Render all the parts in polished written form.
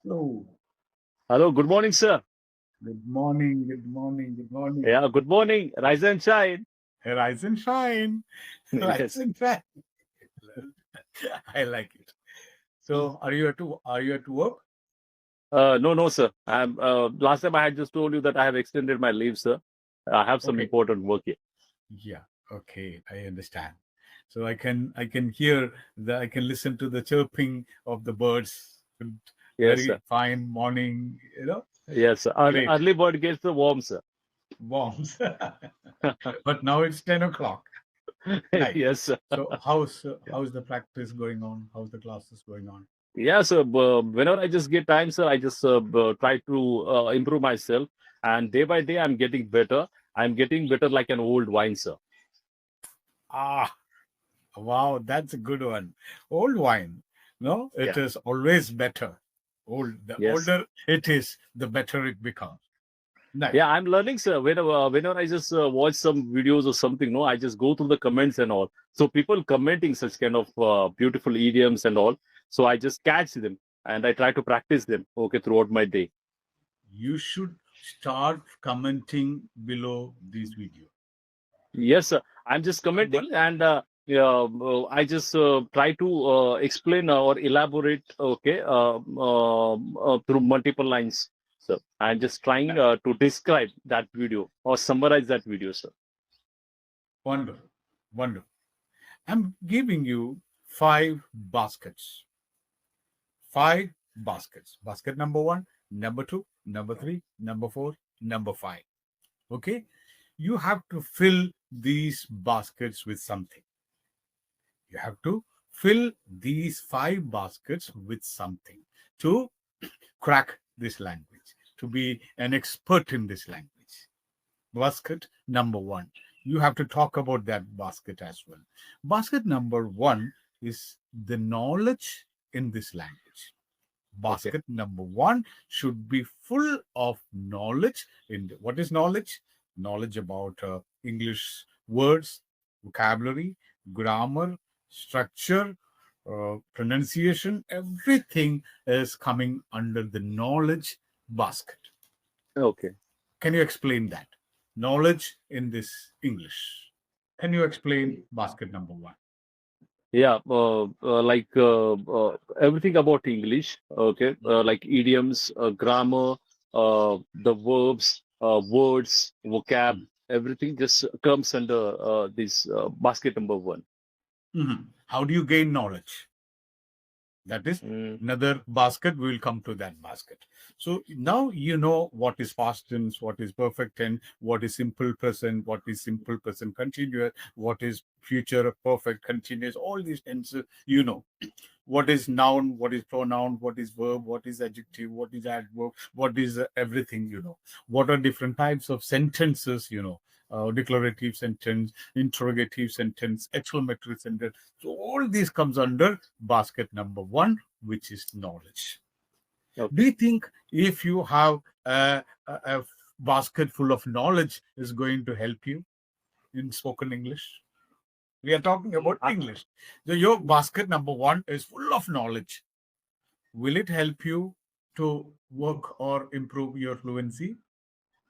Hello. Hello, good morning, sir. Good morning. Good morning. Good morning. Yeah, good morning. Rise and shine. Rise and shine. Rise Yes. and shine. I like it. So, are you at work? No, sir. I'm last time I had just told you that I have extended my leave, sir. I have some Okay. important work here. Yeah. Okay. I understand. So I can hear I can listen to the chirping of the birds. Yes, Very sir. fine morning. Yes, sir. Great. Early bird gets the worm, sir. Bombs. But now it's 10 o'clock. Nice. Yes, sir. So how's the practice going on? How's the classes going on? Yeah, sir. Whenever I just get time, sir, I just try to improve myself. And day by day, I'm getting better. I'm getting better like an old wine, sir. Ah, wow, that's a good one. Old wine. No, it Yeah. is always better. The Yes. older it is, the better it becomes. Nice. Yeah, I'm learning, sir. Whenever I just watch some videos or something, no, I just go through the comments and all. So people commenting such kind of beautiful idioms and all. So I just catch them and I try to practice them. Okay, throughout my day. You should start commenting below this video. Yes, sir. I'm just But commenting and yeah, I just try to explain or elaborate. Okay, through multiple lines. So I'm just trying to describe that video or summarize that video, sir. wonderful, wonderful. I'm giving you five baskets. Five baskets. Basket number one, number two, number three, number four, number five. Okay? You have to fill these baskets with something. You have to fill these five baskets with something to crack this language, to be an expert in this language. Basket number one. You have to talk about that basket as well. Basket number one is the knowledge in this language. Okay. Basket number one should be full of knowledge. What is knowledge? Knowledge about English words, vocabulary, grammar, structure, pronunciation. Everything is coming under the knowledge basket. Okay. Can you explain that? Knowledge in this English. Can you explain basket number one? Yeah, everything about English, okay, like idioms, grammar, the verbs, words, vocab, everything just comes under this basket number one. Mhm. How do you gain knowledge? That is Mm, another basket. We will come to that basket. So now you know what is past tense, what is perfect tense, what is simple present, what is simple present continuous, what is future perfect continuous. All these tenses, you know. What is noun, what is pronoun, what is verb, what is adjective, what is adverb, what is everything, you know. What are different types of sentences, you know. Declarative sentence, interrogative sentence, exclamatory sentence. So all these comes under basket number one, which is knowledge. Do okay. you think if you have a basket full of knowledge is going to help you in spoken English? We are talking about Uh, English. So your basket number one is full of knowledge. Will it help you to work or improve your fluency?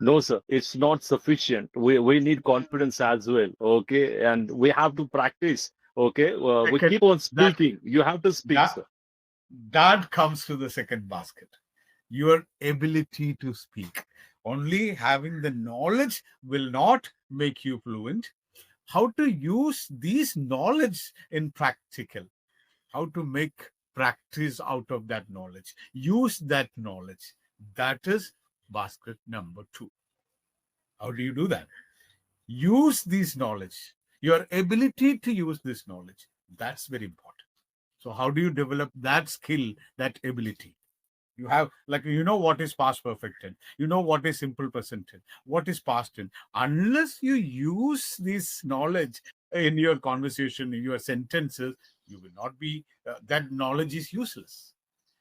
no, sir, it's not sufficient. We need confidence as well, okay, and we have to practice. Okay, we Second, keep on that speaking. You have to speak, that sir. that comes to the second basket. Your ability to speak. Only having the knowledge will not make you fluent. How to use these knowledge in practical? How to make practice out of that knowledge? Use that knowledge. That is basket number two. How do you do that? Use this knowledge, your ability to use this knowledge. That's very important. So, how do you develop that skill, that ability? You have, like, you know what is past perfect tense, you know what is simple present tense, what is past tense. Unless you use this knowledge in your conversation, in your sentences, you will not be, that knowledge is useless.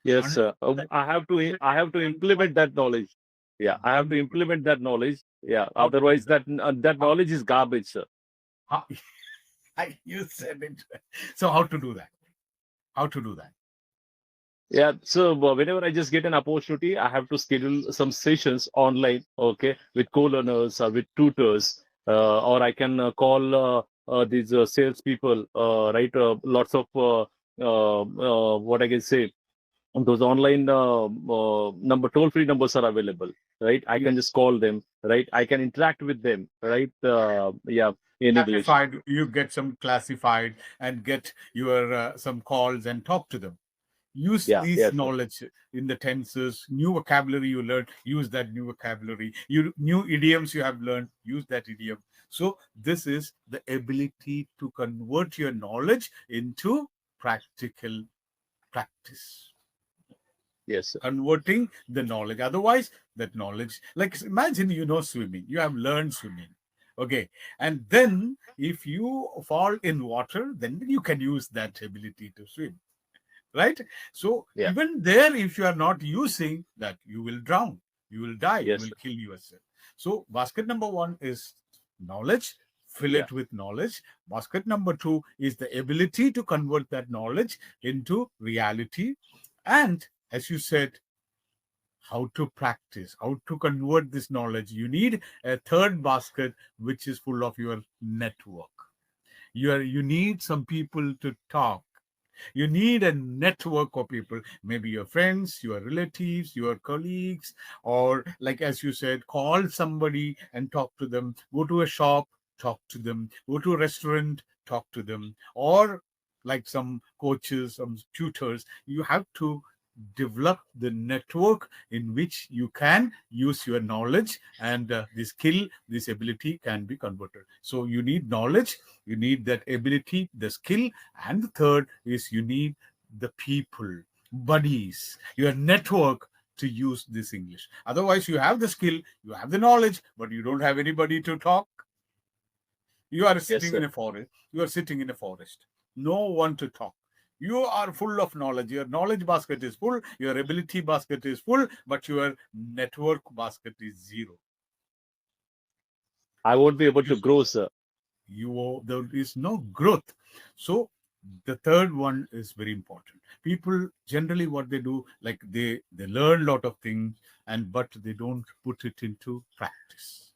Yes, Unless sir. that I have to implement that knowledge. Yeah, I have to wonderful. implement that knowledge. Yeah, How to do otherwise that? that How, knowledge is garbage, sir. how, you said it. So, how to do that? How to do that? Yeah, so whenever I just get an opportunity, I have to schedule some sessions online, okay, with co-learners, with tutors, or I can call these salespeople, right? Lots of what I can say, those online toll-free numbers are available, right? I can just call them, right? I can interact with them, right? Yeah, in English. Classified, you get some classified and get your some calls and talk to them. Use Yeah, these yes, sir. knowledge in the tenses, new vocabulary you learn, use that new vocabulary, you new idioms you have learned, use that idiom. So this is the ability to convert your knowledge into practical practice, Yes, sir. converting the knowledge. Otherwise, that knowledge, like imagine you know swimming, you have learned swimming. Okay. And then if you fall in water, then you can use that ability to swim, right? So Yeah, even there, if you are not using that, you will drown, you will die, you yes, will sir. kill yourself. So basket number one is knowledge, fill Yeah, it with knowledge. Basket number two is the ability to convert that knowledge into reality. And as you said, how to practice, how to convert this knowledge. You need a third basket, which is full of your network. You need some people to talk. You need a network of people, maybe your friends, your relatives, your colleagues, or like as you said, call somebody and talk to them. Go to a shop, talk to them. Go to a restaurant, talk to them. Or like some coaches, some tutors, you have to develop the network in which you can use your knowledge, and the skill, this ability can be converted. So you need knowledge, you need that ability, the skill, and the third is you need the people, buddies, your network to use this English. Otherwise, you have the skill, you have the knowledge, but you don't have anybody to talk. You are yes, sitting sir. in a forest. You are sitting in a forest. No one to talk. You are full of knowledge. Your knowledge basket is full. Your ability basket is full, but your network basket is zero. I won't be able You to grow, sir. there is no growth. So the third one is very important. People generally what they do, like they learn a lot of things, and but they don't put it into practice.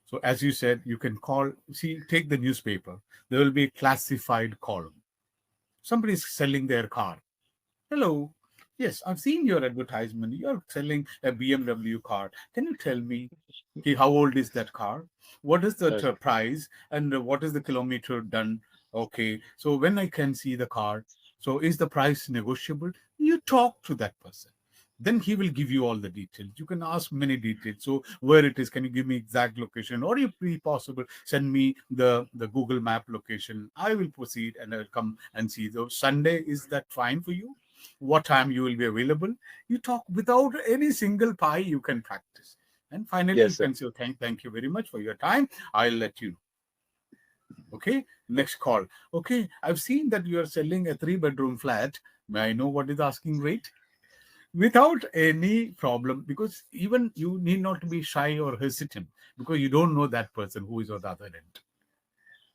So as you said, you can call, see, take the newspaper. There will be a classified column. Somebody is selling their car. Hello. Yes, I've seen your advertisement. You're selling a BMW car. Can you tell me, okay, how old is that car? What is the Okay. price? And what is the kilometer done? Okay, so when I can see the car, so is the price negotiable? You talk to that person. Then he will give you all the details. You can ask many details. So where it is, can you give me exact location? Or if be possible, send me the Google Map location. I will proceed and I'll come and see. So Sunday, is that fine for you? What time you will be available? You talk without any single pie, you can practice. And finally, you Yes, sir. can say, thank you very much for your time. I'll let you know. Okay. Next call. Okay. I've seen that you are selling a 3 bedroom flat. May I know what is the asking rate? Without any problem, because even you need not to be shy or hesitant, because you don't know that person who is on the other end,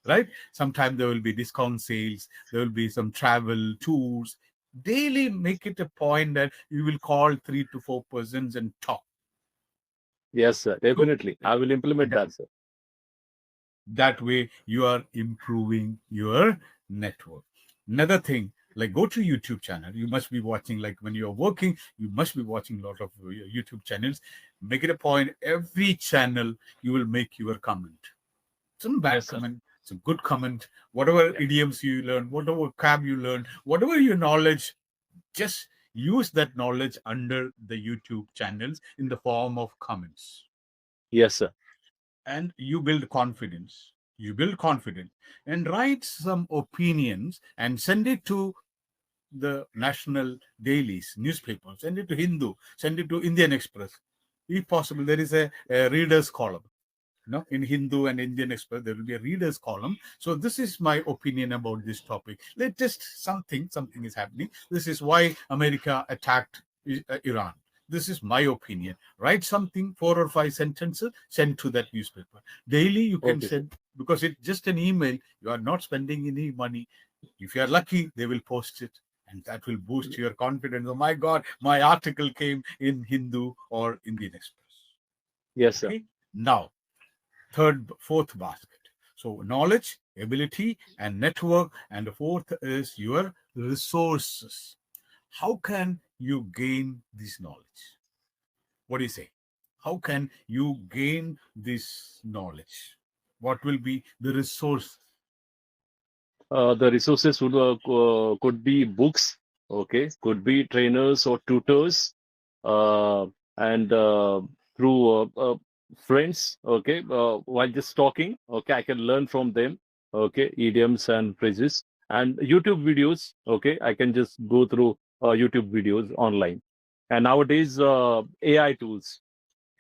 right? Sometimes there will be discount sales, there will be some travel tours. Daily make it a point that you will call 3 to 4 persons and talk. Yes, sir. So Definitely. I will implement that, that, sir. that way you are improving your network. Another thing, like go to YouTube channel. You must be watching, like when you're working, you must be watching a lot of YouTube channels. Make it a point, every channel you will make your comment. Some bad Yes, sir. comment, some good comment, whatever Yeah. idioms you learn, whatever vocab you learn, whatever your knowledge, just use that knowledge under the YouTube channels in the form of comments. Yes, sir. And you build confidence. You build confidence and write some opinions and send it to the national dailies, newspapers, send it to Hindu, send it to Indian Express. If possible, there is a reader's column. In Hindu and Indian Express, there will be a reader's column. So this is my opinion about this topic. Let just something is happening. This is why America attacked Iran. This is my opinion. Write something, 4 or 5 sentences, send to that newspaper. Daily you can Okay, sir. send, because it's just an email. You are not spending any money. If you are lucky, they will post it. and that will boost your confidence. Oh my God, my article came in Hindu or Indian Express. Yes, sir. Okay. Now, fourth basket. So knowledge, ability, and network. And the fourth is your resources. How can you gain this knowledge? What do you say? How can you gain this knowledge? What will be the resource? The resources could be books, okay, could be trainers or tutors, uh, and through friends, okay, while just talking, okay, I can learn from them, okay, idioms and phrases, and YouTube videos, okay, I can just go through YouTube videos online, and nowadays AI tools.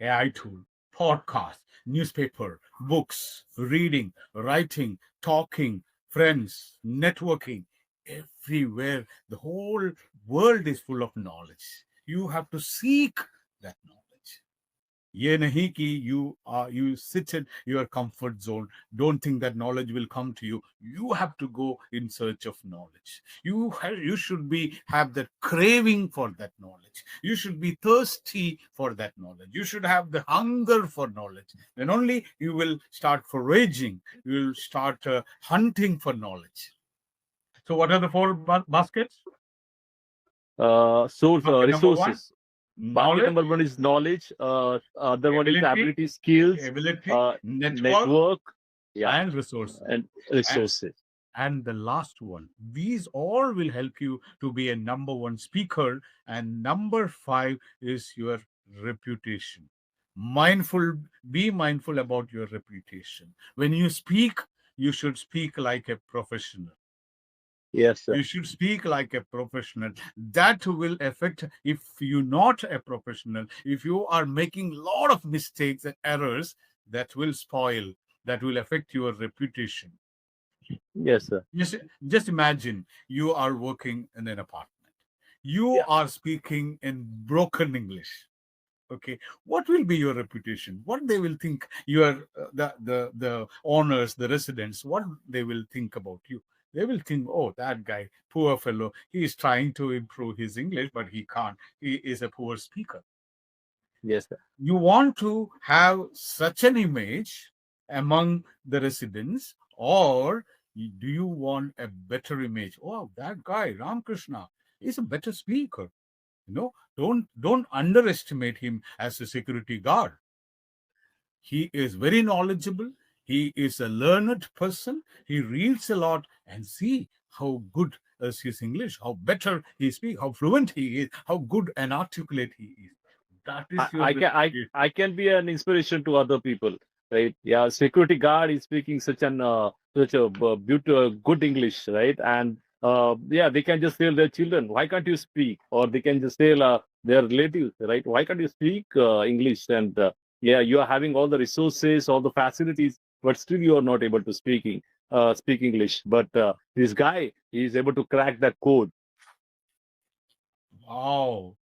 AI tool, podcast, newspaper, books, reading, writing, talking, friends, networking, everywhere. The whole world is full of knowledge. You have to seek that knowledge. ये नहीं कि you sit in your comfort zone. Don't think that knowledge will come to you. You have to go in search of knowledge. You should be have that craving for that knowledge. You should be thirsty for that knowledge. You should have the hunger for knowledge. Then only you will start foraging. You will start hunting for knowledge. So what are the four baskets? Source Basket number one, resources. Basket knowledge, number one is knowledge. Other one is ability, ability, skills, network, network, yeah, and resources. and And, resources. and the last one, these all will help you to be a number one speaker. And number five is your reputation. Mindful, be mindful about your reputation. When you speak, you should speak like a professional. Yes, sir. You should speak like a professional. That will affect, if you're not a professional, if you are making a lot of mistakes and errors, that will spoil, that will affect your reputation. Yes, sir. just, just imagine you are working in an apartment, you Yeah. are speaking in broken English. Okay, what will be your reputation? What they will think? Your the owners, the residents, what they will think about you? They will think, oh, that guy, poor fellow, he is trying to improve his English, but he can't. He is a poor speaker. Yes, sir. You want to have such an image among the residents, or do you want a better image? Oh, that guy, Ramakrishna, is a better speaker. Don't underestimate him as a security guard. He is very knowledgeable. He is a learned person. He reads a lot, and see how good is his English, how better he speaks, how fluent he is, how good and articulate he is. That is your reputation. I can be an inspiration to other people, right? Yeah, security guard is speaking such a beautiful, good English, right? And yeah, they can just tell their children, why can't you speak? Or they can just tell their relatives, right? Why can't you speak English? And yeah, you are having all the resources, all the facilities, but still you are not able to speak English. But this guy is able to crack that code. Wow.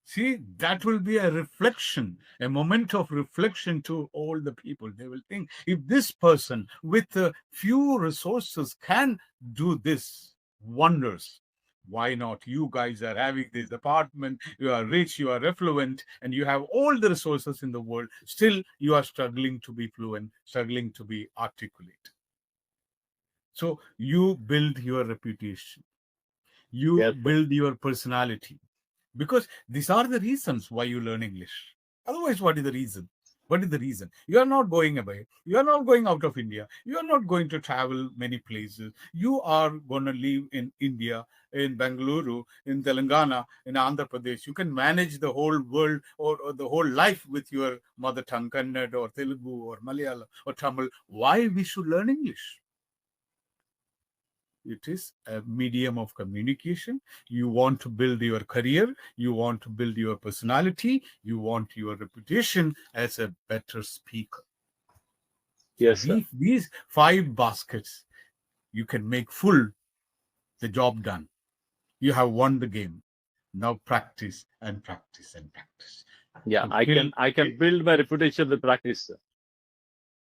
See, that will be a reflection, a moment of reflection to all the people. They will think, if this person with a few resources can do this wonders, why not? You guys are having this apartment, you are rich, you are affluent, and you have all the resources in the world. Still, you are struggling to be fluent, struggling to be articulate. So, you build your reputation, you Yes, sir. build your personality, because these are the reasons why you learn English. Otherwise, what is the reason? What is the reason? You are not going away. You are not going out of India. You are not going to travel many places. You are going to live in India, in Bangalore, in Telangana, in Andhra Pradesh. You can manage the whole world, or the whole life with your mother tongue, Kannada or Telugu or Malayalam or Tamil. Why we should learn English? It is a medium of communication. You want to build your career, you want to build your personality, you want your reputation as a better speaker. So Yes, sir. these five baskets, you can make full, the job done. You have won the game. Now practice and practice and practice. Yeah, Until I can build my reputation with practice, sir.